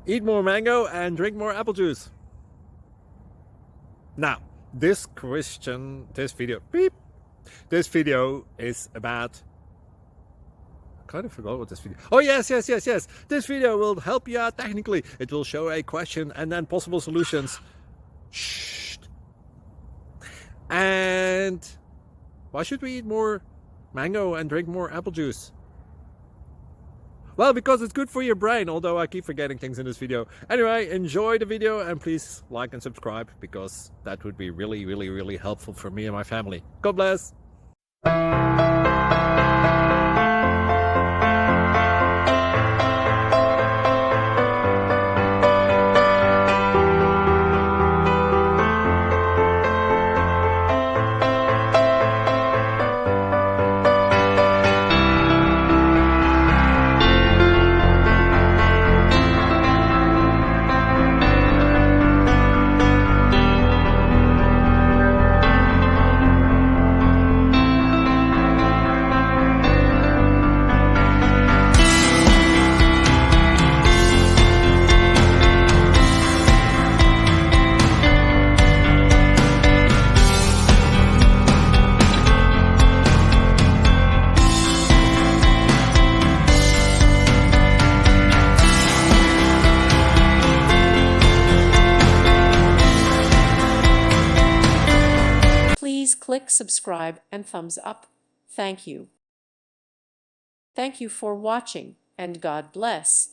Eat more mango and drink more apple juice. Now, this video is about, I kind of forgot what this video. Oh, yes. This video will help you out technically. It will show a question and then possible solutions. Shh. And why should we eat more mango and drink more apple juice? Well, because it's good for your brain, although I keep forgetting things in this video. Anyway, enjoy the video and please like and subscribe, because that would be really helpful for me and my family. God bless. Please click subscribe and thumbs up. Thank you. Thank you for watching, and God bless.